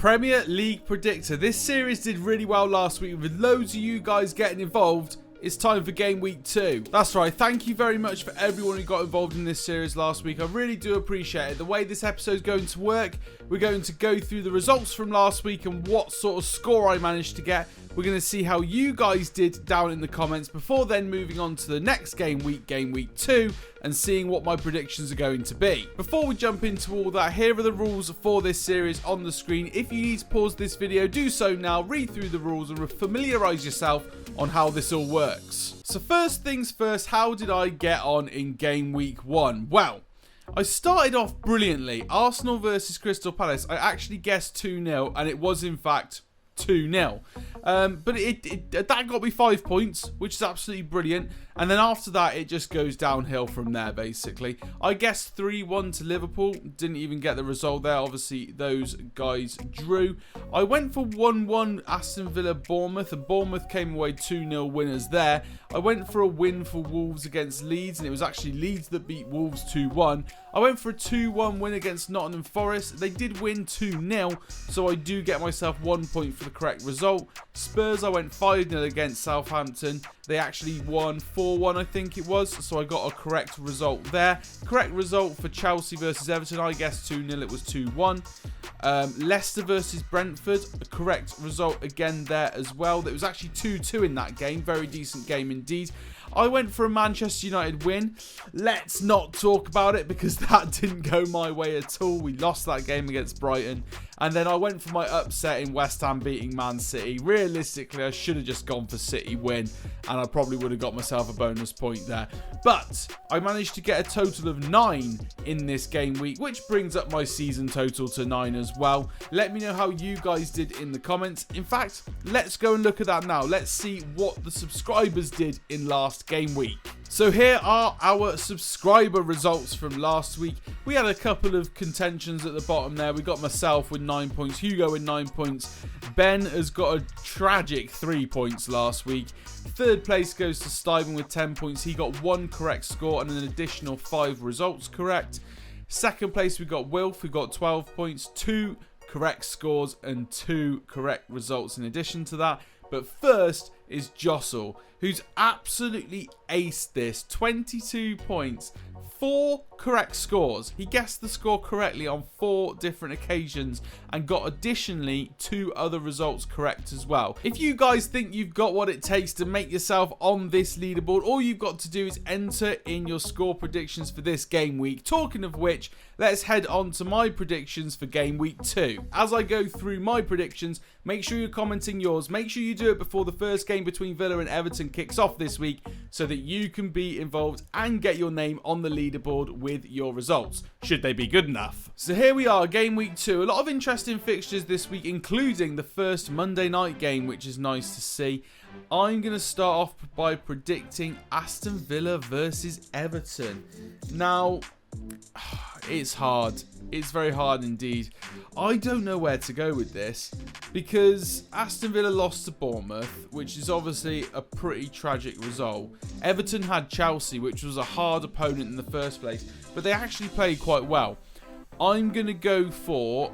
Premier League Predictor. This series did really well last week with loads of you guys getting involved. It's time for Game Week 2. That's right, thank you very much for everyone who got involved in this series last week. I really do appreciate it. The way this episode is going to work, we're going to go through the results from last week and what sort of score I managed to get. We're going to see how you guys did down in the comments before then moving on to the next Game Week 2, and seeing what my predictions are going to be. Before we jump into all that, here are the rules for this series on the screen. If you need to pause this video, do so now, read through the rules and familiarise yourself on how this all works. So first things first, how did I get on in Game Week 1? Well, I started off brilliantly. Arsenal versus Crystal Palace. I actually guessed 2-0 and it was in fact 2-0. But that got me 5 points, which is absolutely brilliant. And then after that, it just goes downhill from there, basically. I guessed 3-1 to Liverpool. Didn't even get the result there. Obviously, those guys drew. I went for 1-1 Aston Villa Bournemouth, and Bournemouth came away 2-0 winners there. I went for a win for Wolves against Leeds, and it was actually Leeds that beat Wolves 2-1. I went for a 2-1 win against Nottingham Forest. They did win 2-0, so I do get myself 1 point for the correct result. Spurs, I went 5-0 against Southampton. They actually won 4-1, I think it was, so I got a correct result there. Correct result for Chelsea versus Everton, I guessed 2-0, it was 2-1. Leicester versus Brentford, a correct result again there as well. It was actually 2-2 in that game, very decent game indeed. I went for a Manchester United win. Let's not talk about it because that didn't go my way at all. We lost that game against Brighton. And then I went for my upset in West Ham beating Man City. Realistically, I should have just gone for City win, and I probably would have got myself a bonus point there. But I managed to get a total of 9 in this game week, which brings up my season total to 9 as well. Let me know how you guys did in the comments. In fact, let's go and look at that now. Let's see what the subscribers did in last game week. So here are our subscriber results from last week. We had a couple of contentions at the bottom there. We got myself with 9 points, Hugo with 9 points. Ben has got a tragic 3 points last week. Third place goes to Steven with 10 points. He got 1 correct score and an additional 5 results correct. Second place we got Wilf, who got 12 points, 2 correct scores and 2 correct results in addition to that. But first is Jossel, who's absolutely aced this. 22 points, 4 correct scores. He guessed the score correctly on 4 different occasions and got additionally 2 other results correct as well. If you guys think you've got what it takes to make yourself on this leaderboard, all you've got to do is enter in your score predictions for this game week. Talking of which, let's head on to my predictions for game week 2. As I go through my predictions, make sure you're commenting yours. Make sure you do it before the first game between Villa and Everton kicks off this week so that you can be involved and get your name on the leaderboard with your results, should they be good enough. So here we are, game week 2. A lot of interesting fixtures this week, including the first Monday night game, which is nice to see. I'm going to start off by predicting Aston Villa versus Everton. Now, it's hard. It's very hard indeed. I don't know where to go with this because Aston Villa lost to Bournemouth, which is obviously a pretty tragic result. Everton had Chelsea, which was a hard opponent in the first place, but they actually played quite well. I'm going to go for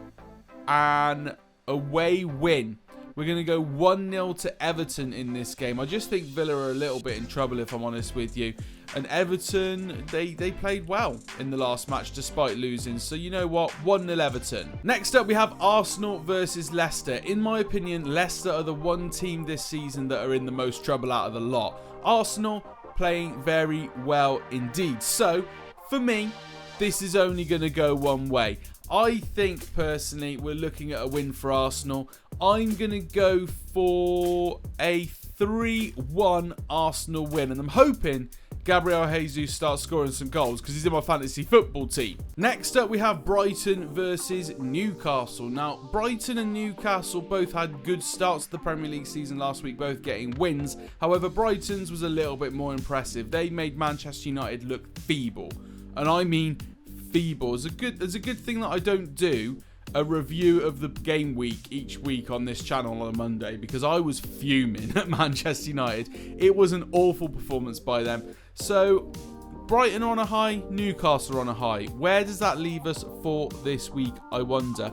an away win. We're going to go 1-0 to Everton in this game. I just think Villa are a little bit in trouble, if I'm honest with you. And Everton, they played well in the last match despite losing. So you know what? 1-0 Everton. Next up, we have Arsenal versus Leicester. In my opinion, Leicester are the one team this season that are in the most trouble out of the lot. Arsenal playing very well indeed. So, for me, this is only going to go one way. I think, personally, we're looking at a win for Arsenal. I'm going to go for a 3-1 Arsenal win. And I'm hoping Gabriel Jesus starts scoring some goals because he's in my fantasy football team. Next up, we have Brighton versus Newcastle. Now, Brighton and Newcastle both had good starts to the Premier League season last week, both getting wins. However, Brighton's was a little bit more impressive. They made Manchester United look feeble. And I mean feeble. It's a good thing that I don't do a review of the game week each week on this channel on a Monday because I was fuming at Manchester United. It was an awful performance by them. So Brighton are on a high, Newcastle are on a high. Where does that leave us for this week, I wonder?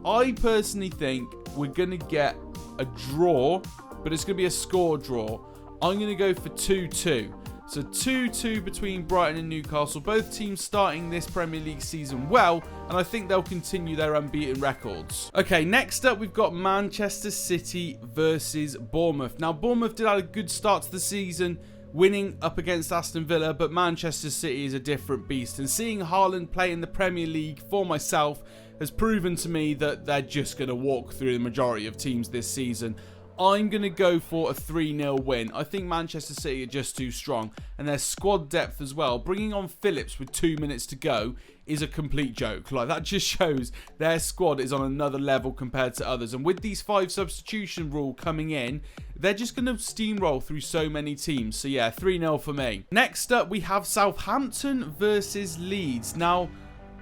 I personally think we're going to get a draw, but it's going to be a score draw. I'm going to go for 2-2. So 2-2 between Brighton and Newcastle. Both teams starting this Premier League season well, and I think they'll continue their unbeaten records. Okay, next up we've got Manchester City versus Bournemouth. Now, Bournemouth did have a good start to the season, winning up against Aston Villa, but Manchester City is a different beast. And seeing Haaland play in the Premier League for myself has proven to me that they're just going to walk through the majority of teams this season. I'm going to go for a 3-0 win. I think Manchester City are just too strong. And their squad depth as well. Bringing on Phillips with 2 minutes to go is a complete joke. Like, that just shows their squad is on another level compared to others. And with these 5 substitution rule coming in, they're just going to steamroll through so many teams. So yeah, 3-0 for me. Next up, we have Southampton versus Leeds. Now,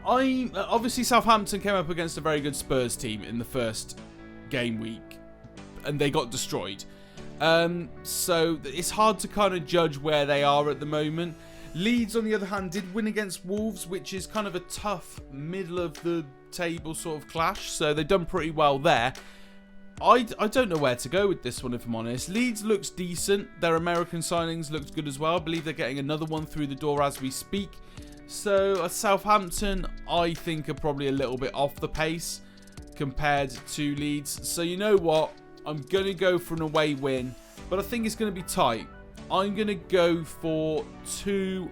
obviously Southampton came up against a very good Spurs team in the first game week, and they got destroyed. So it's hard to kind of judge where they are at the moment. Leeds, on the other hand, did win against Wolves, which is kind of a tough middle of the table sort of clash. So they've done pretty well there. I don't know where to go with this one, if I'm honest. Leeds looks decent. Their American signings looked good as well. I believe they're getting another one through the door as we speak. So Southampton, I think, are probably a little bit off the pace compared to Leeds. So you know what? I'm going to go for an away win, but I think it's going to be tight. I'm going to go for 2-1.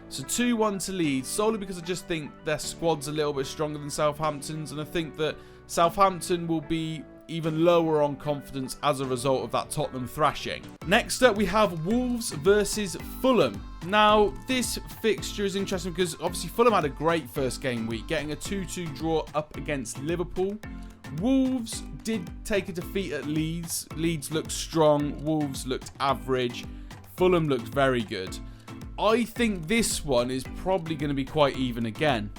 So 2-1 to Leeds, solely because I just think their squad's a little bit stronger than Southampton's, and I think that Southampton will be even lower on confidence as a result of that Tottenham thrashing. Next up, we have Wolves versus Fulham. Now, this fixture is interesting because obviously Fulham had a great first game week, getting a 2-2 draw up against Liverpool. Wolves did take a defeat at Leeds. Leeds looked strong. Wolves looked average. Fulham looked very good. I think this one is probably going to be quite even again.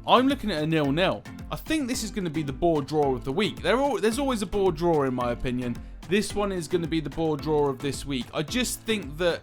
I'm looking at a 0-0. I think this is going to be the board draw of the week. There's always a board draw in my opinion. This one is going to be the board draw of this week. I just think that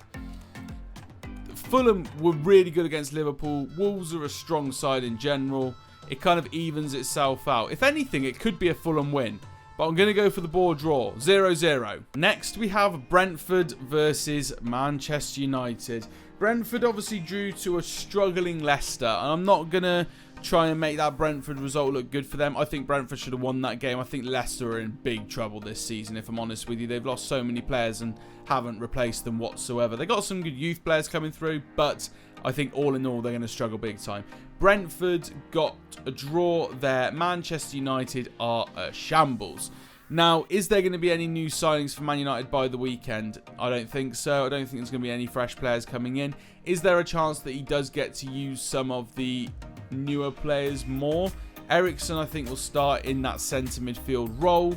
Fulham were really good against Liverpool. Wolves are a strong side in general. It kind of evens itself out. If anything, it could be a Fulham win. But I'm going to go for the board draw. 0-0. Next, we have Brentford versus Manchester United. Brentford obviously drew to a struggling Leicester. And I'm not going to try and make that Brentford result look good for them. I think Brentford should have won that game. I think Leicester are in big trouble this season, if I'm honest with you. They've lost so many players and haven't replaced them whatsoever. They got some good youth players coming through, but I think all in all, they're going to struggle big time. Brentford got a draw there. Manchester United are a shambles. Now, is there going to be any new signings for Man United by the weekend? I don't think so. I don't think there's going to be any fresh players coming in. Is there a chance that he does get to use some of the newer players more? Eriksen, I think, will start in that centre midfield role.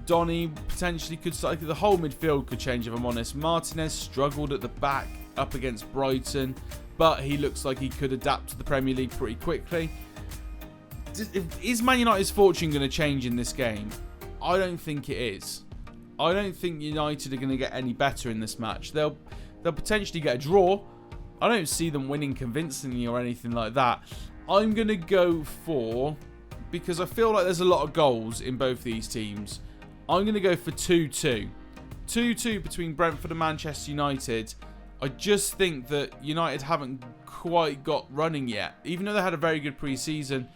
Donny potentially could start. The whole midfield could change, if I'm honest. Martinez struggled at the back up against Brighton, but he looks like he could adapt to the Premier League pretty quickly. Is Man United's fortune going to change in this game? I don't think it is. I don't think United are going to get any better in this match. They'll potentially get a draw. I don't see them winning convincingly or anything like that. I'm going to go for, because I feel like there's a lot of goals in both these teams, I'm going to go for 2-2. 2-2 between Brentford and Manchester United. I just think that United haven't quite got running yet. Even though they had a very good pre-season,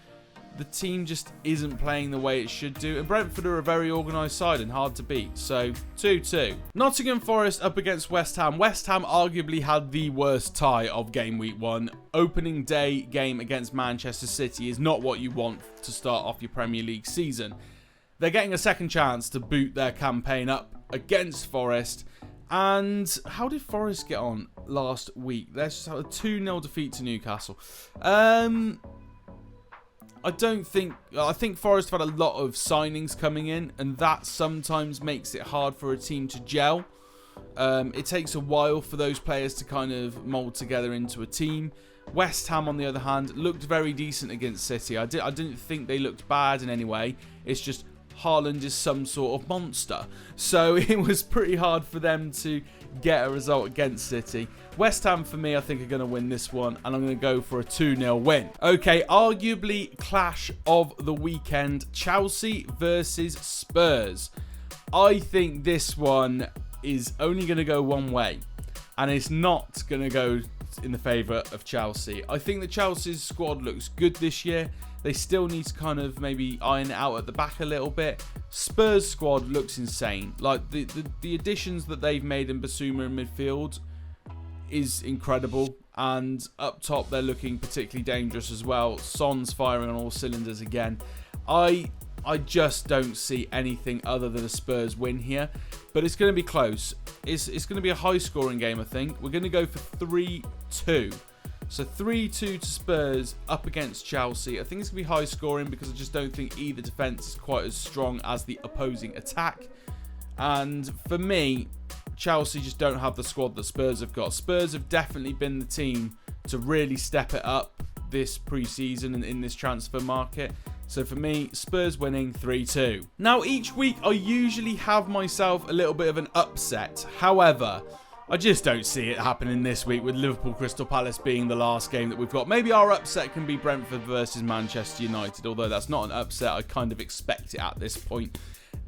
the team just isn't playing the way it should do. And Brentford are a very organised side and hard to beat. So, 2-2. Nottingham Forest up against West Ham. West Ham arguably had the worst tie of Game Week 1. Opening day game against Manchester City is not what you want to start off your Premier League season. They're getting a second chance to boot their campaign up against Forest. And how did Forest get on last week? Let's just have a 2-0 defeat to Newcastle. I think Forest have had a lot of signings coming in, and that sometimes makes it hard for a team to gel. It takes a while for those players to kind of mould together into a team. West Ham, on the other hand, looked very decent against City. I didn't think they looked bad in any way. It's just Haaland is some sort of monster. So it was pretty hard for them to get a result against City. West Ham, for me, I think are going to win this one, and I'm going to go for a 2-0 win. Okay, arguably clash of the weekend, Chelsea versus Spurs. I think this one is only going to go one way, and it's not going to go in the favour of Chelsea. I think that Chelsea's squad looks good this year. They still need to kind of maybe iron it out at the back a little bit. Spurs squad looks insane. Like the additions that they've made in Basuma in midfield is incredible. And up top they're looking particularly dangerous as well. Son's firing on all cylinders again. I just don't see anything other than a Spurs win here. But it's going to be close. It's going to be a high scoring game, I think. We're going to go for 3-2. So 3-2 to Spurs up against Chelsea. I think it's going to be high scoring because I just don't think either defence is quite as strong as the opposing attack. And for me, Chelsea just don't have the squad that Spurs have got. Spurs have definitely been the team to really step it up this pre-season and in this transfer market. So for me, Spurs winning 3-2. Now, each week I usually have myself a little bit of an upset. However, I just don't see it happening this week with Liverpool Crystal Palace being the last game that we've got. Maybe our upset can be Brentford versus Manchester United, although that's not an upset. I kind of expect it at this point.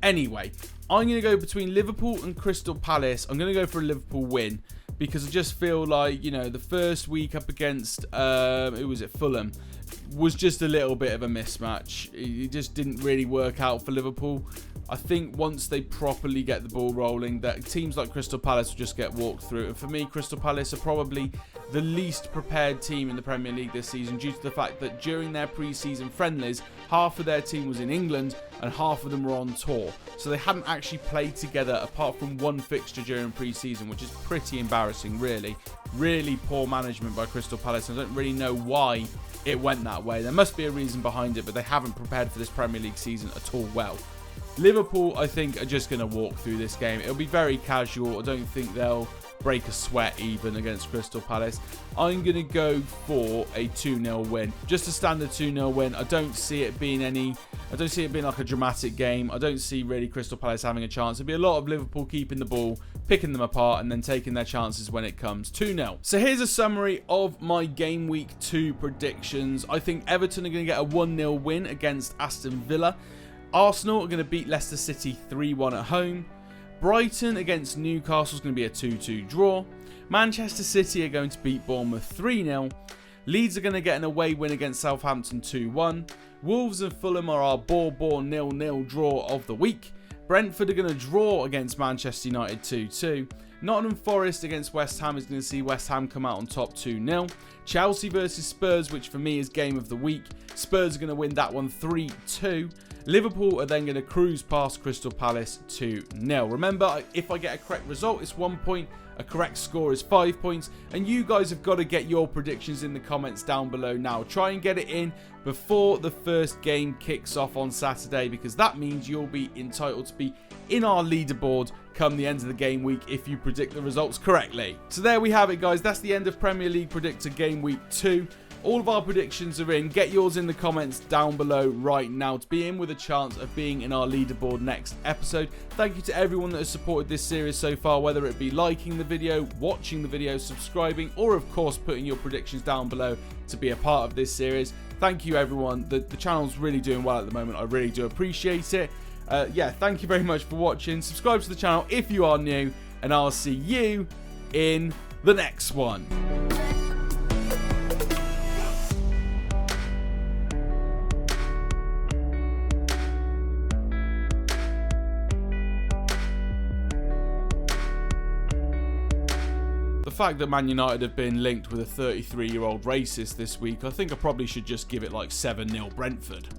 Anyway, I'm going to go between Liverpool and Crystal Palace. I'm going to go for a Liverpool win because I just feel like, you know, the first week up against, who was it, Fulham, was just a little bit of a mismatch. It just didn't really work out for Liverpool. I think once they properly get the ball rolling, that teams like Crystal Palace will just get walked through. And for me, Crystal Palace are probably the least prepared team in the Premier League this season due to the fact that during their pre-season friendlies, half of their team was in England and half of them were on tour. So they hadn't actually played together apart from one fixture during pre-season, which is pretty embarrassing, really. Really poor management by Crystal Palace. I don't really know why it went that way. There must be a reason behind it, but they haven't prepared for this Premier League season at all well. Liverpool, I think, are just going to walk through this game. It'll be very casual. I don't think they'll break a sweat even against Crystal Palace. I'm going to go for a 2-0 win. Just a standard 2-0 win. I don't see it being like a dramatic game. I don't see really Crystal Palace having a chance. It'll be a lot of Liverpool keeping the ball, picking them apart, and then taking their chances when it comes. 2-0. So here's a summary of my Game Week 2 predictions. I think Everton are going to get a 1-0 win against Aston Villa. Arsenal are going to beat Leicester City 3-1 at home. Brighton against Newcastle is going to be a 2-2 draw. Manchester City are going to beat Bournemouth 3-0. Leeds are going to get an away win against Southampton 2-1. Wolves and Fulham are our ball 0-0 draw of the week. Brentford are going to draw against Manchester United 2-2. Nottingham Forest against West Ham is going to see West Ham come out on top 2-0. Chelsea versus Spurs, which for me is game of the week. Spurs are going to win that one 3-2. Liverpool are then going to cruise past Crystal Palace 2-0. Remember, if I get a correct result, it's 1 point. A correct score is 5 points. And you guys have got to get your predictions in the comments down below now. Try and get it in before the first game kicks off on Saturday, because that means you'll be entitled to be in our leaderboard come the end of the game week if you predict the results correctly. So there we have it, guys. That's the end of Premier League Predictor Game Week 2. All of our predictions are in. Get yours in the comments down below right now to be in with a chance of being in our leaderboard next episode. Thank you to everyone that has supported this series so far, whether it be liking the video, watching the video, subscribing, or of course putting your predictions down below to be a part of this series. Thank you, everyone. The channel's really doing well at the moment. I really do appreciate it. Yeah, thank you very much for watching. Subscribe to the channel if you are new, and I'll see you in the next one. The fact that Man United have been linked with a 33-year-old racist this week, I think I probably should just give it like 7-0 Brentford.